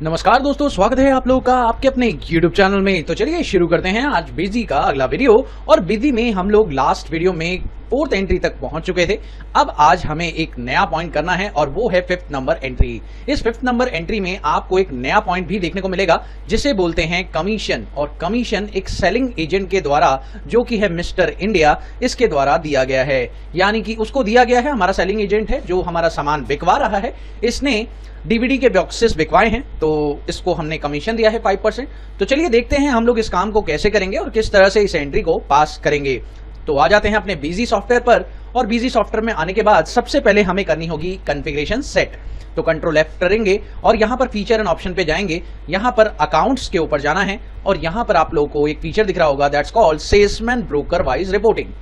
नमस्कार दोस्तों, स्वागत है आप लोगों का आपके अपने YouTube चैनल में। तो चलिए शुरू करते हैं आज बिजी का अगला वीडियो। और बिजी में हम लोग लास्ट वीडियो में 4th एंट्री तक पहुंच चुके थे। अब आज हमें एक नया पॉइंट करना है और वो है 5th नंबर एंट्री। इस 5th नंबर एंट्री में आपको एक नया पॉइंट भी देखने को मिलेगा जिसे बोलते हैं कमीशन। और कमीशन एक सेलिंग एजेंट के द्वारा, जो कि है मिस्टर इंडिया, इसके द्वारा दिया गया है। यानी कि उसको दिया गया है, हमारा सेलिंग एजेंट है जो हमारा सामान बिकवा रहा है, इसने डीवीडी के बॉक्सेस बिकवाए हैं तो इसको हमने कमीशन दिया है 5%। तो चलिए देखते हैं हम लोग इस काम को कैसे करेंगे और किस तरह से इस एंट्री को पास करेंगे। तो आ जाते हैं अपने बिजी सॉफ्टवेयर पर। और बिजी सॉफ्टवेयर में आने के बाद सबसे पहले हमें करनी होगी कॉन्फ़िगरेशन सेट। तो कंट्रोल F करेंगे और यहाँ पर फीचर एंड ऑप्शन पे जाएंगे। यहाँ पर अकाउंट्स के ऊपर जाना है और यहाँ पर आप लोगों को एक फीचर दिख रहा होगा, that's called salesman broker wise reporting.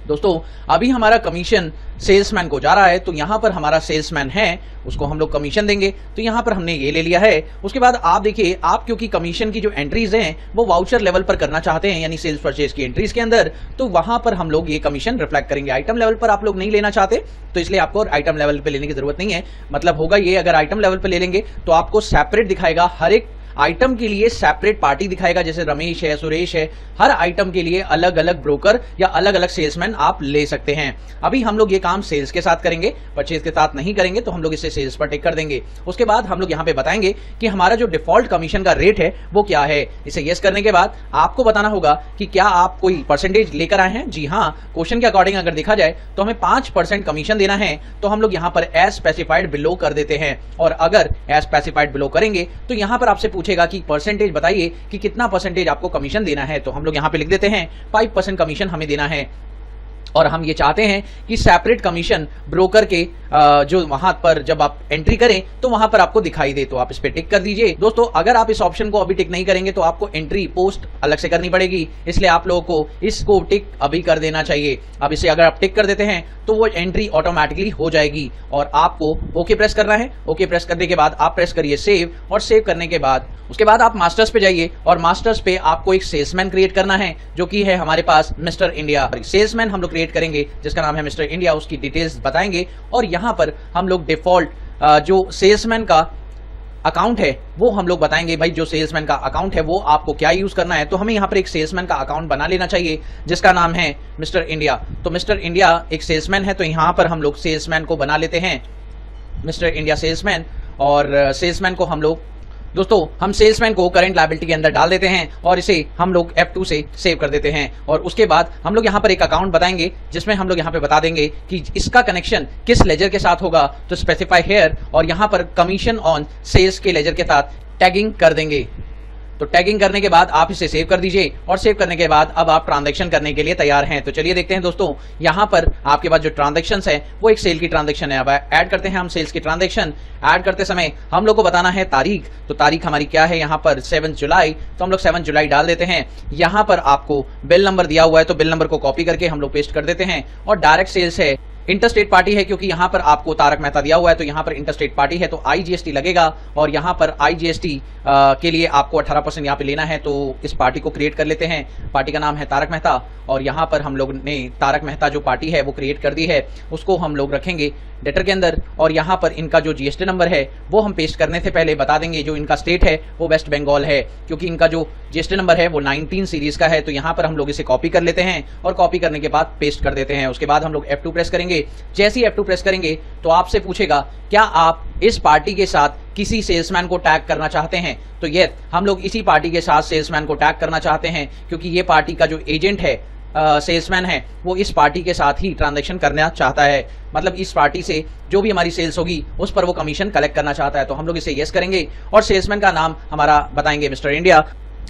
दोस्तों अभी हमारा कमीशन सेल्समैन को जा रहा है, तो यहाँ पर हमारा सेल्समैन है, उसको हम लोग कमीशन देंगे। तो यहाँ पर हमने ये ले लिया है। उसके बाद आप देखिए, आप क्योंकि कमीशन की जो एंट्रीज हैं वो वाउचर लेवल पर करना चाहते हैं, यानी सेल्स परचेज की एंट्रीज के अंदर, तो वहां पर हम लोग ये कमीशन रिफ्लेक्ट करेंगे। आइटम लेवल पर आप लोग नहीं लेना चाहते तो इसलिए आपको आइटम लेवल पर लेने की जरूरत नहीं है। मतलब होगा ये, अगर आइटम लेवल पर ले लेंगे तो आपको सेपरेट दिखाएगा, हर एक आइटम के लिए सेपरेट पार्टी दिखाएगा। जैसे रमेश है, सुरेश है, हर आइटम के लिए अलग अलग ब्रोकर या अलग अलग सेल्समैन आप ले सकते हैं। अभी हम लोग ये काम सेल्स के साथ करेंगे, परचेज के साथ नहीं करेंगे, तो हम लोग इसे सेल्स पर टिक कर देंगे। उसके बाद हम लोग यहाँ पे बताएंगे कि हमारा जो डिफॉल्ट कमीशन का रेट है वो क्या है। इसे यस करने के बाद आपको बताना होगा कि क्या आप कोई परसेंटेज लेकर आए हैं। जी हाँ, क्वेश्चन के अकॉर्डिंग अगर देखा जाए तो हमें 5% कमीशन देना है, तो हम लोग यहाँ पर एज स्पेसिफाइड बिलो कर देते हैं। और अगर एज स्पेसिफाइड बिलो करेंगे तो यहाँ पर आपसे पूछेगा कि परसेंटेज बताइए कि कितना परसेंटेज आपको कमीशन देना है। तो हम लोग यहाँ पे लिख देते हैं 5% कमीशन हमें देना है। और हम ये चाहते हैं कि सेपरेट कमीशन ब्रोकर के जो वहां पर जब आप एंट्री करें तो वहां पर आपको दिखाई दे, तो आप इस पे टिक कर दीजिए। दोस्तों अगर आप इस ऑप्शन को अभी टिक नहीं करेंगे तो आपको एंट्री पोस्ट अलग से करनी पड़ेगी, इसलिए आप लोगों को इसको टिक अभी कर देना चाहिए। अब इसे अगर आप टिक कर देते हैं तो वो एंट्री ऑटोमेटिकली हो जाएगी और आपको ओके प्रेस करना है। ओके प्रेस करने के बाद आप प्रेस करिए सेव, और सेव करने के बाद उसके बाद आप मास्टर्स पे जाइए और मास्टर्स पे आपको एक सेल्समैन क्रिएट करना है, जो कि है हमारे पास मिस्टर इंडिया। सेल्समैन हम लोग क्रिएट करेंगे जिसका नाम है मिस्टर इंडिया, उसकी डिटेल्स बताएंगे। और यहाँ पर हम लोग डिफॉल्ट जो सेल्समैन का अकाउंट है वो हम लोग बताएंगे। भाई जो सेल्समैन का अकाउंट है वो आपको क्या यूज करना है। तो हमें यहाँ पर एक सेल्समैन का अकाउंट बना लेना चाहिए जिसका नाम है मिस्टर इंडिया। तो मिस्टर इंडिया एक सेल्समैन है, तो यहाँ पर हम लोग सेल्समैन को बना लेते हैं मिस्टर इंडिया सेल्समैन। और सेल्समैन को हम लोग, दोस्तों हम सेल्समैन को करंट लायबिलिटी के अंदर डाल देते हैं और इसे हम लोग F2 से सेव कर देते हैं। और उसके बाद हम लोग यहाँ पर एक अकाउंट बताएंगे जिसमें हम लोग यहाँ पे बता देंगे कि इसका कनेक्शन किस लेजर के साथ होगा। तो स्पेसिफाई हेयर, और यहाँ पर कमीशन ऑन सेल्स के लेजर के साथ टैगिंग कर देंगे। तो टैगिंग करने के बाद आप इसे सेव कर दीजिए और सेव करने के बाद अब आप ट्रांजैक्शन करने के लिए तैयार हैं। तो चलिए देखते हैं दोस्तों, यहाँ पर आपके पास जो ट्रांजैक्शंस है वो एक सेल की ट्रांजैक्शन है। अब ऐड करते हैं हम सेल्स की ट्रांजैक्शन। ऐड करते समय हम लोग को बताना है तारीख। तो तारीख हमारी क्या है यहाँ पर 7 जुलाई, तो हम लोग 7 जुलाई डाल देते हैं। यहाँ पर आपको बिल नंबर दिया हुआ है तो बिल नंबर को कॉपी करके हम लोग पेस्ट कर देते हैं। और डायरेक्ट सेल्स है, इंटरस्टेट पार्टी है क्योंकि यहाँ पर आपको तारक मेहता दिया हुआ है, तो यहाँ पर इंटरस्टेट पार्टी है तो IGST लगेगा। और यहाँ पर IGST के लिए आपको 18% यहाँ पे लेना है, तो इस पार्टी को क्रिएट कर लेते हैं। पार्टी का नाम है तारक मेहता और यहाँ पर हम लोग ने तारक मेहता जो पार्टी है वो क्रिएट कर दी है, उसको हम लोग रखेंगे डेटर के अंदर। और यहाँ पर इनका जो GST नंबर है वो हम पेस्ट करने से पहले बता देंगे, जो इनका स्टेट है वो वेस्ट बंगाल है, क्योंकि इनका जो GST नंबर है वो 19 सीरीज का है। तो यहाँ पर हम लोग इसे कॉपी कर लेते हैं और कॉपी करने के बाद पेस्ट कर देते हैं। उसके बाद हम लोग F2 प्रेस करेंगे। जैसे ही F2 प्रेस करेंगे तो आपसे पूछेगा क्या आप इस पार्टी के साथ किसी सेल्समैन को टैग करना चाहते हैं। तो ये हम लोग इसी पार्टी के साथ सेल्समैन को टैग करना चाहते हैं, क्योंकि ये पार्टी का जो एजेंट है, सेल्समैन है, वो इस पार्टी के साथ ही ट्रांजैक्शन करना चाहता है। मतलब इस पार्टी से जो भी हमारी सेल्स होगी उस पर वो कमीशन कलेक्ट करना चाहता है। तो हम लोग इसे यस करेंगे और सेल्समैन का नाम हमारा बताएंगे mister India.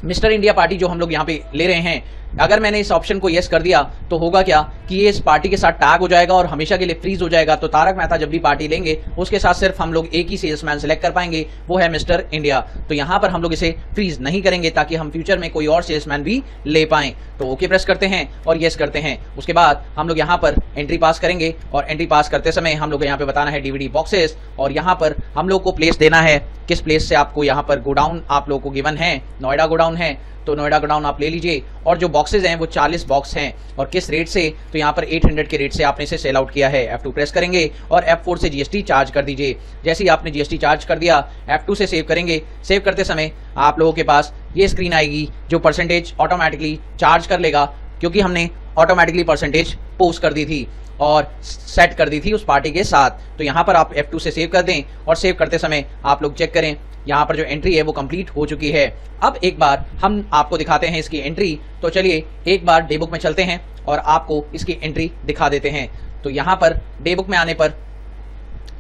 Mister India party जो हम लोग यहाँ पे ले रहे हैं, अगर मैंने इस ऑप्शन को यस कर दिया तो होगा क्या कि ये इस पार्टी के साथ टैग हो जाएगा और हमेशा के लिए फ्रीज हो जाएगा। तो तारक मेहता जब भी पार्टी लेंगे उसके साथ सिर्फ हम लोग एक ही सेल्समैन सेलेक्ट कर पाएंगे, वो है मिस्टर इंडिया। तो यहाँ पर हम लोग इसे फ्रीज नहीं करेंगे ताकि हम फ्यूचर में कोई और सेल्समैन भी ले पाएं। तो ओके प्रेस करते हैं और यस करते हैं। उसके बाद हम लोग यहाँ पर एंट्री पास करेंगे और एंट्री पास करते समय हम लोग यहाँ पे बताना है DVD बॉक्सेस, और यहाँ पर हम लोग को प्लेस देना है। किस प्लेस से आपको यहाँ पर गोडाउन आप लोग को गिवन है, नोएडा गोडाउन है, तो नोएडा गोडाउन आप ले लीजिए। और जो बॉक्सेज हैं वो 40 बॉक्स हैं। और किस रेट से, तो यहाँ पर 800 के रेट से आपने इसे सेल आउट किया है। F2 प्रेस करेंगे और F4 से GST चार्ज कर दीजिए। जैसे ही आपने GST चार्ज कर दिया, F2 से सेव करेंगे। सेव करते समय आप लोगों के पास ये स्क्रीन आएगी जो परसेंटेज ऑटोमेटिकली चार्ज कर लेगा, क्योंकि हमने ऑटोमेटिकली परसेंटेज पोस्ट कर दी थी और सेट कर दी थी उस पार्टी के साथ। तो यहाँ पर आप F2 से सेव कर दें और सेव करते समय आप लोग चेक करें, यहाँ पर जो एंट्री है वो कंप्लीट हो चुकी है। अब एक बार हम आपको दिखाते हैं इसकी एंट्री। तो चलिए एक बार डे बुक में चलते हैं और आपको इसकी एंट्री दिखा देते हैं। तो यहाँ पर डे बुक में आने पर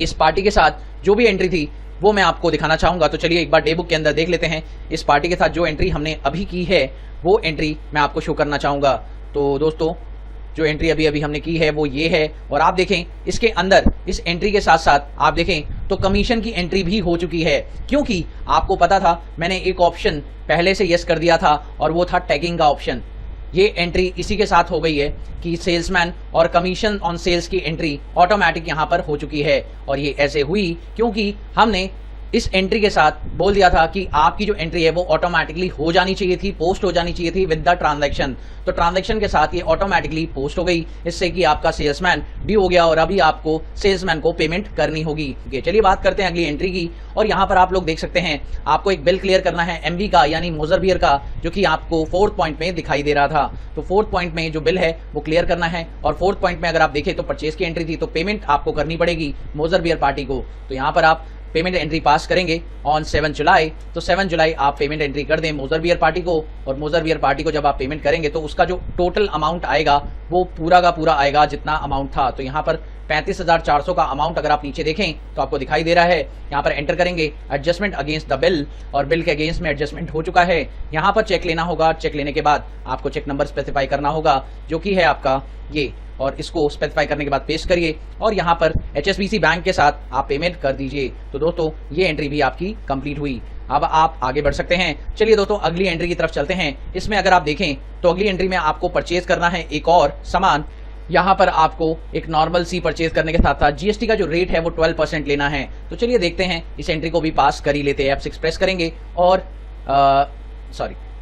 इस पार्टी के साथ जो भी एंट्री थी वो मैं आपको दिखाना चाहूंगा। तो चलिए एक बार डे बुक के अंदर देख लेते हैं। इस पार्टी के साथ जो एंट्री हमने अभी की है वो एंट्री मैं आपको शो करना चाहूंगा। तो दोस्तों जो एंट्री अभी हमने की है वो ये है, और आप देखें इसके अंदर इस एंट्री के साथ साथ आप देखें तो कमीशन की एंट्री भी हो चुकी है, क्योंकि आपको पता था मैंने एक ऑप्शन पहले से यस कर दिया था और वो था टैगिंग का ऑप्शन। ये एंट्री इसी के साथ हो गई है कि सेल्समैन और कमीशन ऑन सेल्स की एंट्री ऑटोमेटिक यहाँ पर हो चुकी है। और ये ऐसे हुई क्योंकि हमने इस एंट्री के साथ बोल दिया था कि आपकी जो एंट्री है वो ऑटोमेटिकली हो जानी चाहिए थी, पोस्ट हो जानी चाहिए थी विद द ट्रांजैक्शन। तो ट्रांजैक्शन के साथ ये ऑटोमेटिकली पोस्ट हो गई, इससे कि आपका सेल्समैन ड्यू हो गया और अभी आपको सेल्समैन को पेमेंट करनी होगी। चलिए बात करते हैं अगली एंट्री की। और यहाँ पर आप लोग देख सकते हैं आपको एक बिल क्लियर करना है MB का, यानी मोजर बियर का, जो कि आपको 4th पॉइंट में दिखाई दे रहा था। तो 4th पॉइंट में जो बिल है वो क्लियर करना है। और 4th पॉइंट में अगर आप देखें तो परचेज की एंट्री थी, तो पेमेंट आपको करनी पड़ेगी मोजर बियर पार्टी को। तो यहाँ पर आप पेमेंट एंट्री पास करेंगे ऑन 7 जुलाई। तो 7 जुलाई आप पेमेंट एंट्री कर दें मोजर बियर पार्टी को, और मोजर बियर पार्टी को जब आप पेमेंट करेंगे तो उसका जो टोटल अमाउंट आएगा वो पूरा का पूरा आएगा जितना अमाउंट था। तो यहाँ पर 35,400 का अमाउंट अगर आप नीचे देखें तो आपको दिखाई दे रहा है। यहाँ पर एंटर करेंगे एडजस्टमेंट अगेंस्ट द बिल, और बिल के अगेंस्ट में एडजस्टमेंट हो चुका है। यहाँ पर चेक लेना होगा। चेक लेने के बाद आपको चेक नंबर स्पेसिफाई करना होगा जो कि है आपका ये, और इसको स्पेसिफाई करने के बाद पेस्ट करिए और यहाँ पर HSBC बैंक के साथ आप पेमेंट कर दीजिए। तो दोस्तों ये एंट्री भी आपकी कंप्लीट हुई। अब आप आगे बढ़ सकते हैं। चलिए दोस्तों अगली एंट्री की तरफ चलते हैं। इसमें अगर आप देखें तो अगली एंट्री में आपको परचेज करना है एक और सामान। यहाँ पर आपको एक नॉर्मल सी परचेज करने के साथ साथ GST का जो रेट है वो 12% लेना है। तो चलिए देखते हैं, इस एंट्री को भी पास कर ही लेते हैं। F6 प्रेस करेंगे और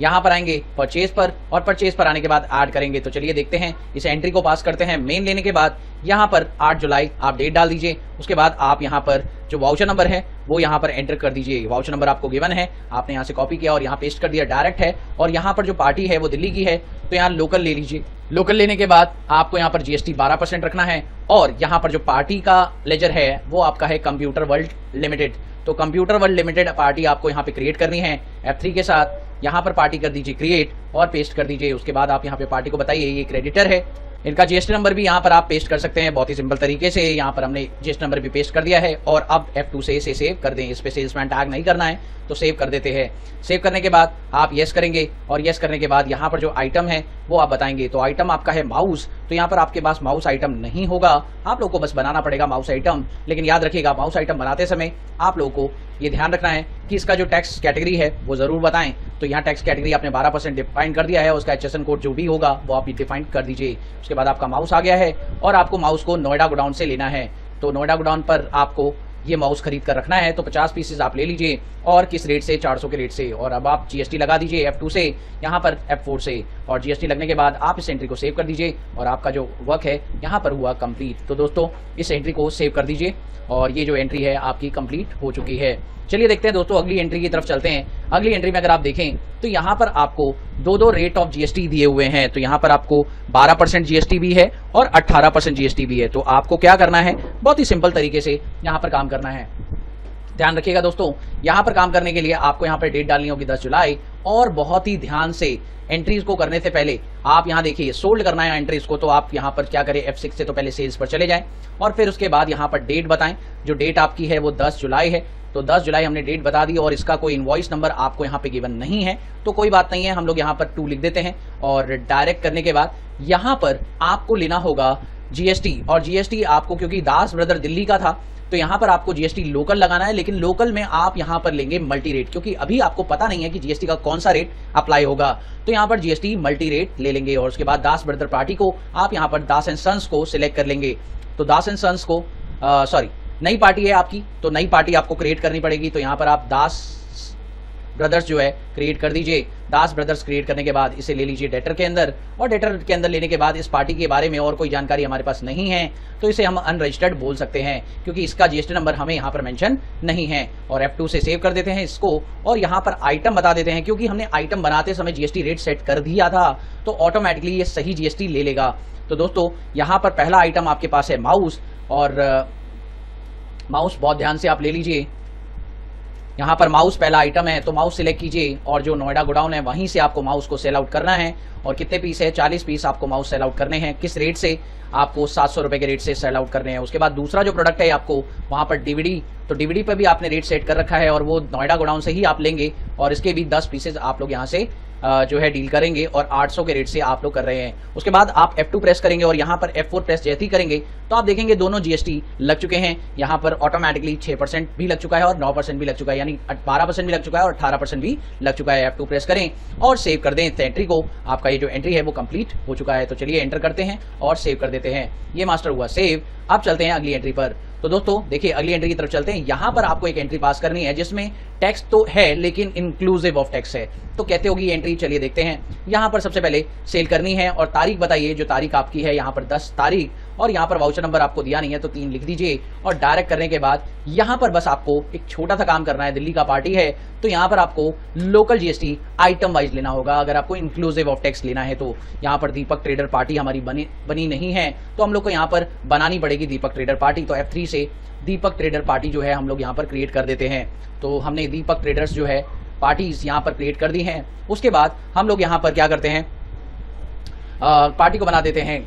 यहाँ पर आएंगे परचेज पर, और परचेज पर आने के बाद ऐड करेंगे। तो चलिए देखते हैं, इस एंट्री को पास करते हैं। मेन लेने के बाद यहाँ पर 8 जुलाई आप डेट डाल दीजिए। उसके बाद आप यहाँ पर जो वाउचर नंबर है वो यहाँ पर एंटर कर दीजिए। वाउचर नंबर आपको गिवन है, आपने यहाँ से कॉपी किया और यहाँ पेस्ट कर दिया, डायरेक्ट है। और यहाँ पर जो पार्टी है वो दिल्ली की है, तो यहाँ लोकल ले लीजिए। लोकल लेने के बाद आपको यहाँ पर GST 12% रखना है। और यहाँ पर जो पार्टी का लेजर है वो आपका है कंप्यूटर वर्ल्ड लिमिटेड। तो कंप्यूटर वर्ल्ड लिमिटेड पार्टी आपको यहाँ पे क्रिएट करनी है। F3 के साथ यहाँ पर पार्टी कर दीजिए क्रिएट और पेस्ट कर दीजिए। उसके बाद आप यहाँ पे पार्टी को बताइए ये क्रेडिटर है, इनका GST नंबर भी यहाँ पर आप पेस्ट कर सकते हैं बहुत ही सिंपल तरीके से। यहाँ पर हमने GST नंबर भी पेस्ट कर दिया है। और अब F2 से इसे सेव कर दें। इस पे सेल्समैन टैग नहीं करना है तो सेव कर देते हैं। सेव करने के बाद आप यस करेंगे, और यस करने के बाद यहाँ पर जो आइटम है वो आप बताएंगे। तो आइटम आपका है माउस। तो यहाँ पर आपके पास माउस आइटम नहीं होगा, आप लोगों को बस बनाना पड़ेगा माउस आइटम। लेकिन याद रखिएगा माउस आइटम बनाते समय आप लोगों को ये ध्यान रखना है कि इसका जो टैक्स कैटेगरी है वो जरूर बताएं। तो यहाँ टैक्स कैटेगरी आपने 12% डिफाइन कर दिया है, उसका HSN कोड जो भी होगा वो आप डिफाइन कर दीजिए। उसके बाद आपका माउस आ गया है और आपको माउस को नोएडा गोडाउन से लेना है। तो नोएडा गोडाउन पर आपको ये माउस खरीद कर रखना है। तो 50 पीसेज आप ले लीजिए, और किस रेट से, 400 के रेट से। और अब आप GST लगा दीजिए F2 से, यहाँ पर F4 से, और GST लगने के बाद आप इस एंट्री को सेव कर दीजिए और आपका जो वर्क है यहाँ पर हुआ कंप्लीट। तो दोस्तों इस एंट्री को सेव कर दीजिए और ये जो एंट्री है आपकी कंप्लीट हो चुकी है। चलिए देखते हैं दोस्तों अगली एंट्री की तरफ चलते हैं। अगली एंट्री में अगर आप देखें तो यहाँ पर आपको दो रेट ऑफ GST दिए हुए हैं। तो यहाँ पर आपको 12% GST भी है और 18% GST भी है। तो आपको क्या करना है, बहुत ही सिंपल तरीके से यहाँ पर काम करना है। ध्यान रखिएगा दोस्तों, यहाँ पर काम करने के लिए आपको यहाँ पर डेट डालनी होगी 10 जुलाई। और बहुत ही ध्यान से एंट्रीज को करने से पहले आप यहाँ देखिए सोल्ड करना है एंट्रीज को। तो आप यहाँ पर क्या करें, F6 से तो पहले सेल्स पर चले जाएं और फिर उसके बाद यहाँ पर डेट बताएं। जो डेट आपकी है वो 10 जुलाई है। तो 10 जुलाई हमने डेट बता दी और इसका कोई इनवॉइस नंबर आपको यहाँ पे गिवन नहीं है, तो कोई बात नहीं है, हम लोग यहाँ पर 2 लिख देते हैं। और डायरेक्ट करने के बाद यहाँ पर आपको लेना होगा GST। और GST आपको, क्योंकि दास ब्रदर दिल्ली का था, तो यहाँ पर आपको GST लोकल लगाना है। लेकिन लोकल में आप यहाँ पर लेंगे मल्टी रेट, क्योंकि अभी आपको पता नहीं है कि GST का कौन सा रेट अप्लाई होगा। तो यहाँ पर GST मल्टी रेट ले लेंगे। और उसके बाद दास ब्रदर पार्टी को आप यहाँ पर दास एंड सन्स को सिलेक्ट कर लेंगे। तो दास एंड सन्स को नई पार्टी है आपकी, तो नई पार्टी आपको क्रिएट करनी पड़ेगी। तो यहाँ पर आप दास ब्रदर्स जो है क्रिएट कर दीजिए। दास ब्रदर्स क्रिएट करने के बाद इसे ले लीजिए डेटर के अंदर, और डेटर के अंदर लेने के बाद इस पार्टी के बारे में और कोई जानकारी हमारे पास नहीं है तो इसे हम अनरजिस्टर्ड बोल सकते हैं, क्योंकि इसका जीएसटी नंबर हमें यहाँ पर मेंशन नहीं है। और F2 से सेव कर देते हैं इसको, और यहाँ पर आइटम बता देते हैं, क्योंकि हमने आइटम बनाते समय जीएसटी रेट सेट कर दिया था तो ऑटोमेटिकली ये सही जीएसटी ले लेगा। तो दोस्तों यहाँ पर पहला आइटम आपके पास है माउस, और माउस बहुत ध्यान से आप ले लीजिए। यहाँ पर माउस पहला आइटम है, तो माउस सिलेक्ट कीजिए, और जो नोएडा गोडाउन है वहीं से आपको माउस को सेल आउट करना है। और कितने पीस है? 40 पीस आपको माउस सेल आउट करने हैं। किस रेट से? आपको 700 रुपए के रेट से सेल आउट करने हैं। उसके बाद दूसरा जो प्रोडक्ट है आपको वहां पर डीवीडी, तो डीवीडी पर भी आपने रेट सेट कर रखा है, और वो नोएडा गोडाउन से ही आप लेंगे, और इसके भी 10 पीसेज आप लोग यहाँ से जो है डील करेंगे, और 800 के रेट से आप लोग कर रहे हैं। उसके बाद आप F2 प्रेस करेंगे, और यहाँ पर F4 प्रेस जैसे ही करेंगे तो आप देखेंगे दोनों जीएसटी लग चुके हैं। यहाँ पर ऑटोमेटिकली 6% भी लग चुका है और 9% भी लग चुका है, यानी 12% भी लग चुका है और 18% भी लग चुका है। F2 प्रेस करें और सेव कर दें एंट्री को। आपका ये जो एंट्री है वो कंप्लीट हो चुका है। तो चलिए एंटर करते हैं और सेव कर देते हैं। ये मास्टर हुआ सेव। अब चलते हैं अगली एंट्री पर। तो दोस्तों देखिए अगली एंट्री की तरफ चलते हैं। यहाँ पर आपको एक एंट्री पास करनी है जिसमें टैक्स तो है लेकिन इंक्लूसिव ऑफ टैक्स है। तो कहते होगी एंट्री, चलिए देखते हैं। यहाँ पर सबसे पहले सेल करनी है, और तारीख बताइए, जो तारीख आपकी है यहाँ पर 10 तारीख, और यहाँ पर वाउचर नंबर आपको दिया नहीं है तो 3 लिख दीजिए। और डायरेक्ट करने के बाद यहाँ पर बस आपको एक छोटा सा काम करना है। दिल्ली का पार्टी है तो यहाँ पर आपको लोकल जीएसटी आइटम वाइज लेना होगा, अगर आपको इंक्लूसिव ऑफ टैक्स लेना है तो। यहाँ पर दीपक ट्रेडर पार्टी हमारी बनी नहीं है तो हम लोग को यहाँ पर बनानी पड़ेगी दीपक ट्रेडर पार्टी। तो F3 से दीपक ट्रेडर पार्टी जो है हम लोग यहाँ पर क्रिएट कर देते हैं। तो हमने दीपक ट्रेडर्स जो है पार्टीज यहाँ पर क्रिएट कर दी हैं। उसके बाद हम लोग यहाँ पर क्या करते हैं, पार्टी को बना देते हैं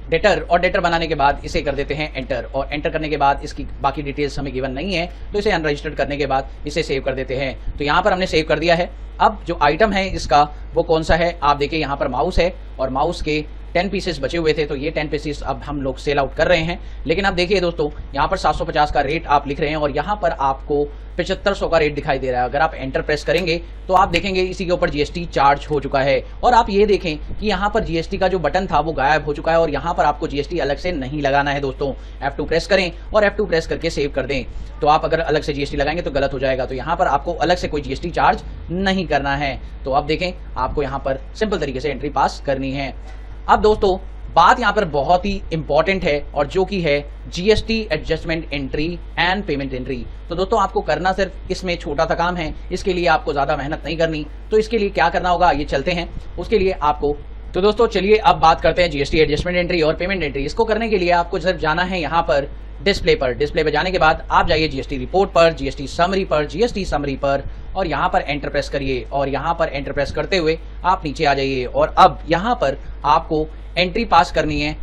डेटर, और डेटर बनाने के बाद इसे कर देते हैं एंटर। और एंटर करने के बाद इसकी बाकी डिटेल्स हमें गिवन नहीं है तो इसे अनरजिस्टर्ड करने के बाद इसे सेव कर देते हैं। तो यहाँ पर हमने सेव कर दिया है। अब जो आइटम है इसका वो कौन सा है, आप देखिए यहाँ पर माउस है, और माउस के 10 पीसेस बचे हुए थे तो ये 10 पीसेस अब हम लोग सेल आउट कर रहे हैं। लेकिन अब देखिए दोस्तों यहाँ पर 750 का रेट आप लिख रहे हैं, और यहाँ पर आपको 7500 का रेट दिखाई दे रहा है। अगर आप एंटर प्रेस करेंगे तो आप देखेंगे इसी के ऊपर जीएसटी चार्ज हो चुका है। और आप ये देखें कि यहाँ पर जीएसटी का जो बटन था वो गायब हो चुका है, और यहाँ पर आपको जीएसटी अलग से नहीं लगाना है दोस्तों। F2 प्रेस करें और F2 प्रेस करके सेव कर दें। तो आप अगर अलग से जीएसटी लगाएंगे तो गलत हो जाएगा, तो यहाँ पर आपको अलग से कोई जीएसटी चार्ज नहीं करना है। तो अब देखें आपको यहाँ पर सिंपल तरीके से एंट्री पास करनी है। अब दोस्तों बात यहाँ पर बहुत ही इंपॉर्टेंट है, और जो कि है GST adjustment entry and payment entry. तो दोस्तों आपको करना सिर्फ इसमें छोटा सा काम है, इसके लिए आपको ज्यादा मेहनत नहीं करनी। तो इसके लिए क्या करना होगा ये चलते हैं उसके लिए आपको। तो दोस्तों चलिए अब बात करते हैं जीएसटी एडजस्टमेंट एंट्री और पेमेंट एंट्री। इसको करने के लिए आपको सिर्फ जाना है यहाँ पर डिस्प्ले पर। डिस्प्ले पर जाने के बाद आप जाइए जीएसटी रिपोर्ट पर, जीएसटी समरी पर, और यहाँ पर एंटर प्रेस करिए। और यहाँ पर एंटर प्रेस करते हुए आप नीचे आ जाइए, और अब यहाँ पर आपको एंट्री पास करनी है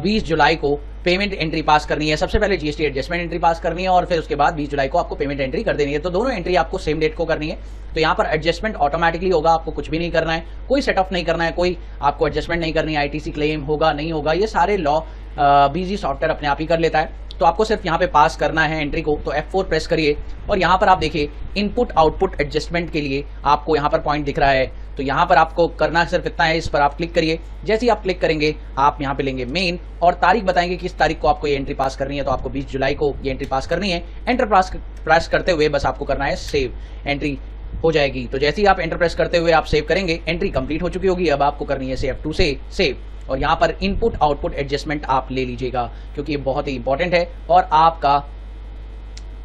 20 जुलाई को पेमेंट एंट्री पास करनी है। सबसे पहले जीएसटी एडजस्टमेंट एंट्री पास करनी है, और फिर उसके बाद 20 जुलाई को आपको पेमेंट एंट्री कर देनी है। तो दोनों एंट्री आपको सेम डेट को करनी है। तो यहाँ पर एडजस्टमेंट ऑटोमेटिकली होगा, आपको कुछ भी नहीं करना है, कोई सेटअप नहीं करना है, कोई आपको एडजस्टमेंट नहीं करनी है। आईटीसी क्लेम होगा नहीं होगा ये सारे लॉ बीजी सॉफ्टवेयर अपने आप ही कर लेता है। तो आपको सिर्फ यहाँ पे पास करना है एंट्री को। तो F4 प्रेस करिए, और यहाँ पर आप देखिए इनपुट आउटपुट एडजस्टमेंट के लिए आपको यहाँ पर पॉइंट दिख रहा है। तो यहाँ पर आपको करना सिर्फ इतना है, इस पर आप क्लिक करिए। जैसे ही आप क्लिक करेंगे आप यहाँ पे लेंगे मेन, और तारीख बताएंगे किस तारीख को आपको ये एंट्री पास करनी है। तो आपको 20 जुलाई को ये एंट्री पास करनी है। एंटर प्रेस करते हुए बस आपको करना है सेव, एंट्री हो जाएगी। तो जैसे ही आप एंटर प्रेस करते हुए आप सेव करेंगे, एंट्री कंप्लीट हो चुकी होगी। अब आपको करनी है F2 से सेव, और यहाँ पर इनपुट आउटपुट एडजस्टमेंट आप ले लीजिएगा, क्योंकि ये बहुत ही इंपॉर्टेंट है। और आपका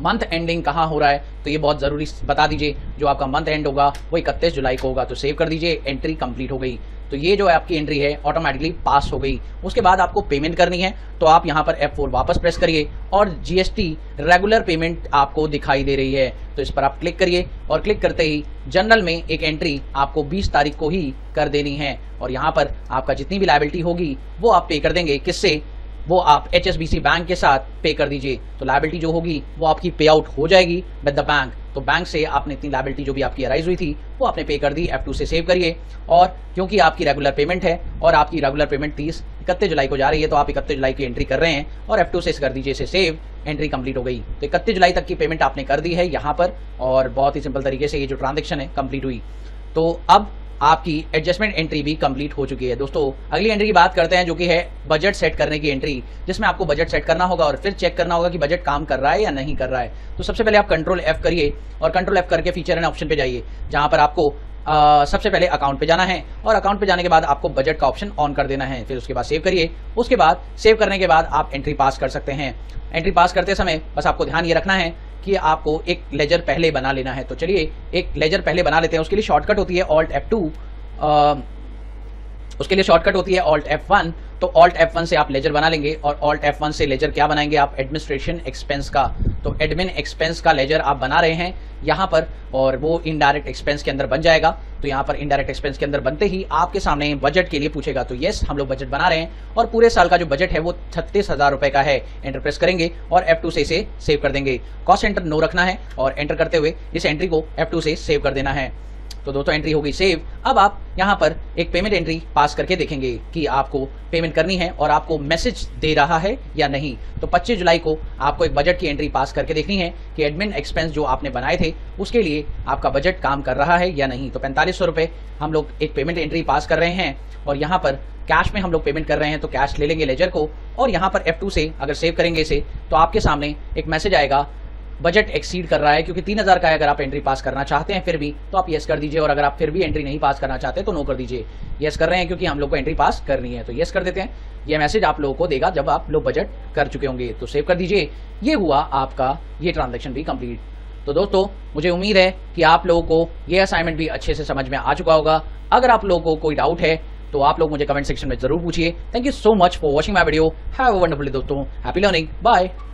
मंथ एंडिंग कहाँ हो रहा है तो ये बहुत जरूरी बता दीजिए। जो आपका मंथ एंड होगा वो 31 जुलाई को होगा। तो सेव कर दीजिए, एंट्री कंप्लीट हो गई। तो ये जो है आपकी एंट्री है ऑटोमेटिकली पास हो गई। उसके बाद आपको पेमेंट करनी है, तो आप यहाँ पर F4 वापस प्रेस करिए, और जीएसटी रेगुलर पेमेंट आपको दिखाई दे रही है। तो इस पर आप क्लिक करिए, और क्लिक करते ही जनरल में एक एंट्री आपको 20 तारीख को ही कर देनी है। और यहाँ पर आपका जितनी भी लायबिलिटी होगी वो आप पे कर देंगे। किससे? वो आप HSBC बैंक के साथ पे कर दीजिए। तो लायबिलिटी जो होगी वो आपकी पे आउट हो जाएगी विद द बैंक। तो बैंक से आपने इतनी लायबिलिटी जो भी आपकी अराइज हुई थी वो आपने पे कर दी। F2 से सेव करिए, और क्योंकि आपकी रेगुलर पेमेंट है और आपकी रेगुलर पेमेंट 31 जुलाई को जा रही है, तो आप 31 जुलाई की एंट्री कर रहे हैं, और F2 से कर दीजिए इसे सेव, एंट्री कंप्लीट हो गई। तो 31 जुलाई तक की पेमेंट आपने कर दी है यहाँ पर, और बहुत ही सिंपल तरीके से ये जो ट्रांजेक्शन है कंप्लीट हुई। तो अब आपकी एडजस्टमेंट एंट्री भी कंप्लीट हो चुकी है। दोस्तों अगली एंट्री की बात करते हैं, जो कि है बजट सेट करने की एंट्री, जिसमें आपको बजट सेट करना होगा और फिर चेक करना होगा कि बजट काम कर रहा है या नहीं कर रहा है। तो सबसे पहले आप कंट्रोल F करिए और कंट्रोल F करके फीचर एंड ऑप्शन पे जाइए, जहां पर आपको सबसे पहले अकाउंट पे जाना है और अकाउंट पे जाने के बाद आपको बजट का ऑप्शन ऑन कर देना है। फिर उसके बाद सेव करिए। उसके बाद सेव करने के बाद आप एंट्री पास कर सकते हैं। एंट्री पास करते समय बस आपको ध्यान ये रखना है कि आपको एक लेजर पहले बना लेना है। तो चलिए एक लेजर पहले बना लेते हैं। उसके लिए शॉर्टकट होती है Alt F2, उसके लिए शॉर्टकट होती है Alt F1। तो Alt F1 से आप लेजर बना लेंगे और Alt F1 से लेजर क्या बनाएंगे आप, एडमिनिस्ट्रेशन एक्सपेंस का। तो एडमिन एक्सपेंस का लेजर आप बना रहे हैं यहाँ पर, और वो इनडायरेक्ट एक्सपेंस के अंदर बन जाएगा। तो यहाँ पर इनडायरेक्ट एक्सपेंस के अंदर बनते ही आपके सामने बजट के लिए पूछेगा। तो यस, हम लोग बजट बना रहे हैं और पूरे साल का जो बजट है वो 36,000 रुपए का है। एंटर प्रेस करेंगे और F2 से इसे सेव कर देंगे। कॉस्ट एंटर नो रखना है और एंटर करते हुए इस एंट्री को F2 से सेव कर देना है। तो दोस्तों एंट्री हो गई सेव। अब आप यहाँ पर एक पेमेंट एंट्री पास करके देखेंगे कि आपको पेमेंट करनी है और आपको मैसेज दे रहा है या नहीं। तो 25 जुलाई को आपको एक बजट की एंट्री पास करके देखनी है कि एडमिन एक्सपेंस जो आपने बनाए थे उसके लिए आपका बजट काम कर रहा है या नहीं। तो 4500 रुपये हम लोग एक पेमेंट एंट्री पास कर रहे हैं और यहाँ पर कैश में हम लोग पेमेंट कर रहे हैं। तो कैश ले लेंगे लेजर को और यहाँ पर F2 से अगर सेव करेंगे इसे, तो आपके सामने एक मैसेज आएगा, बजट एक्सीड कर रहा है, क्योंकि 3000 का है। अगर आप एंट्री पास करना चाहते हैं फिर भी, तो आप यस कर दीजिए, और अगर आप फिर भी एंट्री नहीं पास करना चाहते तो नो कर दीजिए। यस कर रहे हैं क्योंकि हम लोग को एंट्री पास करनी है, तो यस कर देते हैं। ये मैसेज आप लोगों को देगा जब आप लोग बजट कर चुके होंगे। तो सेव कर दीजिए। ये हुआ आपका ये ट्रांजैक्शन भी कंप्लीट। तो दोस्तों मुझे उम्मीद है कि आप लोगों को ये असाइनमेंट भी अच्छे से समझ में आ चुका होगा। अगर आप लोगों को कोई डाउट है तो आप लोग मुझे कमेंट सेक्शन में जरूर पूछिए। Thank you so much for watching my video. Have a wonderful day दोस्तों। Happy learning. बाय।